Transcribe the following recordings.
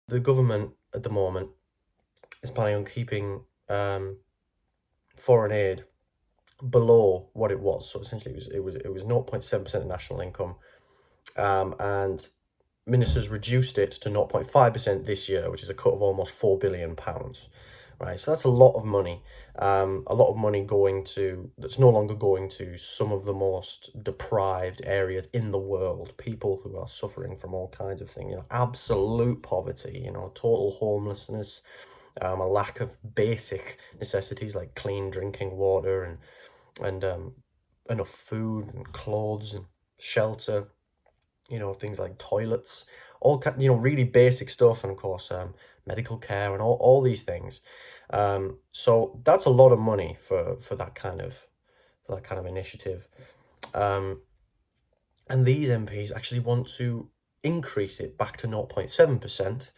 The government at the moment is planning on keeping foreign aid below what it was. So essentially, it was 0.7% of national income, and ministers reduced it to 0.5% this year, which is a cut of almost £4 billion. Right, so that's a lot of money. A lot of money that's no longer going to some of the most deprived areas in the world. People who are suffering from all kinds of things, absolute poverty, total homelessness, a lack of basic necessities like clean drinking water and enough food and clothes and shelter. Things like toilets, all really basic stuff, and of course, medical care and all these things. So that's a lot of money for that kind of initiative. And these MPs actually want to increase it back to 0.7%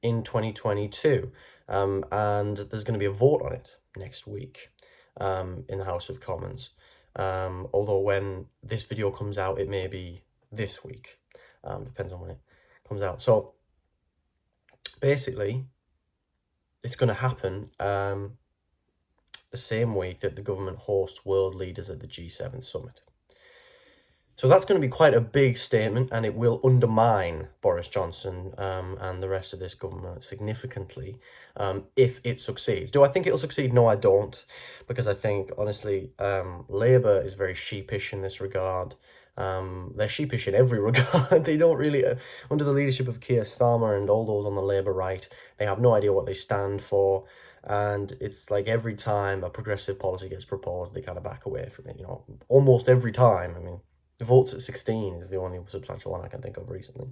in 2022. And there's going to be a vote on it next week in the House of Commons. Although when this video comes out, it may be this week. Depends on when it comes out. So basically, it's going to happen the same week that the government hosts world leaders at the G7 summit. So that's going to be quite a big statement, and it will undermine Boris Johnson and the rest of this government significantly if it succeeds. Do I think it'll succeed? No, I don't, because I think, honestly, Labour is very sheepish in this regard. They're sheepish in every regard. They don't really, under the leadership of Keir Starmer and all those on the Labour right, they have no idea what they stand for. And it's like every time a progressive policy gets proposed, they kind of back away from it, almost every time. I mean, the votes at 16 is the only substantial one I can think of recently.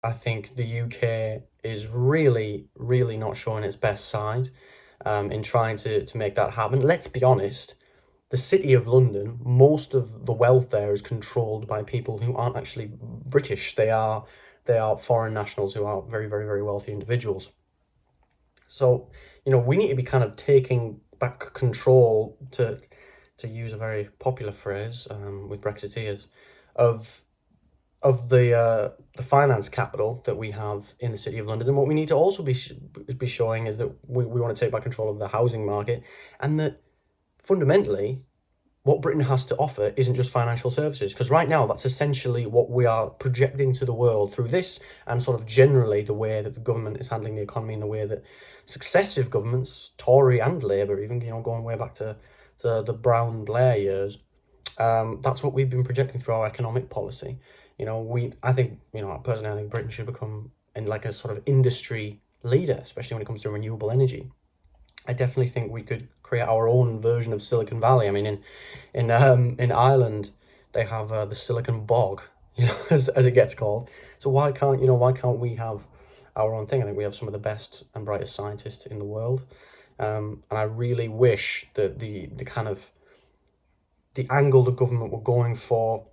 I think the UK is really, really not showing its best side in trying to make that happen. Let's be honest, the City of London, most of the wealth there is controlled by people who aren't actually British. They are foreign nationals who are very, very, very wealthy individuals. So, we need to be kind of taking back control, to use a very popular phrase with Brexiteers, of the finance capital that we have in the City of London. And what we need to also be showing is that we want to take back control of the housing market, and that fundamentally what Britain has to offer isn't just financial services, because right now that's essentially what we are projecting to the world through this, and sort of generally the way that the government is handling the economy, in the way that successive governments, Tory and Labour even, going way back to the Brown Blair years, that's what we've been projecting through our economic policy. Personally, I think Britain should become in like a sort of industry leader, especially when it comes to renewable energy. I definitely think we could create our own version of Silicon Valley. I mean, in Ireland, they have the Silicon Bog, as it gets called. So why can't we have our own thing? I think we have some of the best and brightest scientists in the world, and I really wish that the kind of the angle the government were going for,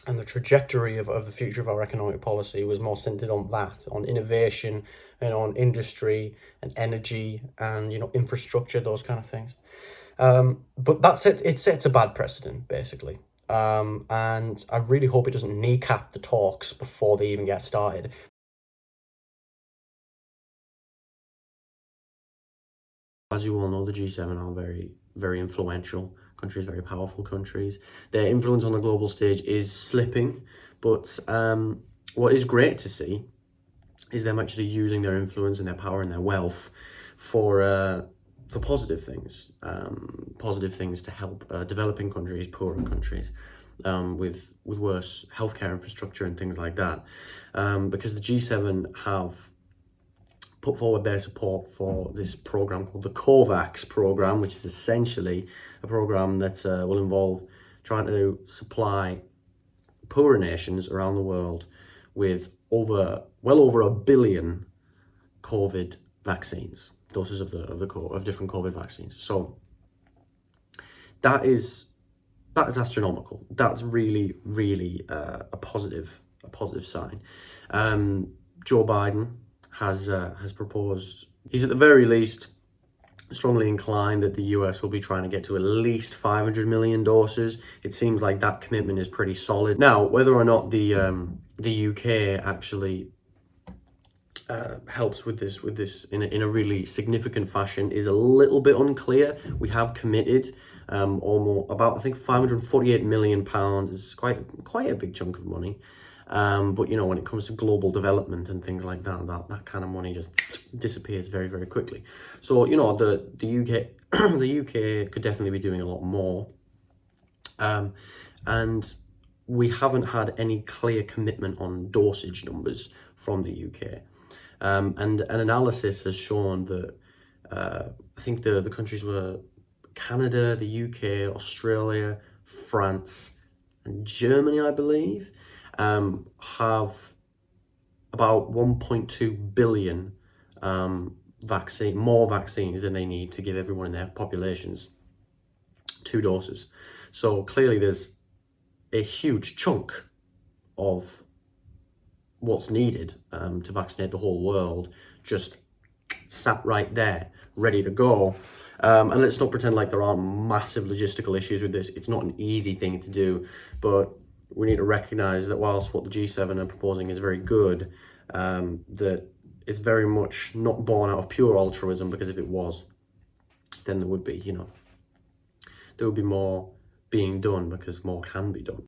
and the trajectory of the future of our economic policy was more centered on that, on innovation and on industry and energy and, infrastructure, those kind of things. But that's it. It sets a bad precedent, basically. And I really hope it doesn't kneecap the talks before they even get started. As you all know, the G7 are very, very influential countries, very powerful countries. Their influence on the global stage is slipping, but what is great to see is them actually using their influence and their power and their wealth for positive things to help developing countries, poorer countries, with worse healthcare infrastructure and things like that, because the G7 have put forward their support for this program called the COVAX program, which is essentially a program that will involve trying to supply poorer nations around the world with well over 1 billion COVID vaccines, doses of different COVID vaccines. So that is astronomical. That's really, really a positive sign. Joe Biden has proposed, he's at the very least strongly inclined that the US will be trying to get to at least 500 million doses. It seems like that commitment is pretty solid. Now, whether or not the UK actually helps with this in a really significant fashion is a little bit unclear. We have committed almost about, I think, 548 million pounds is quite a big chunk of money. But you know, when it comes to global development and things like that, that kind of money just disappears very, very quickly. So you know, the UK the UK could definitely be doing a lot more, and we haven't had any clear commitment on dosage numbers from the UK. And an analysis has shown that I think the countries were Canada, the UK, Australia, France, and Germany, I believe, have about 1.2 billion more vaccines than they need to give everyone in their populations 2 doses. So clearly there's a huge chunk of what's needed to vaccinate the whole world just sat right there, ready to go. And let's not pretend like there aren't massive logistical issues with this. It's not an easy thing to do, but we need to recognise that whilst what the G7 are proposing is very good, that it's very much not born out of pure altruism, because if it was, then there would be, you know, there would be more being done because more can be done.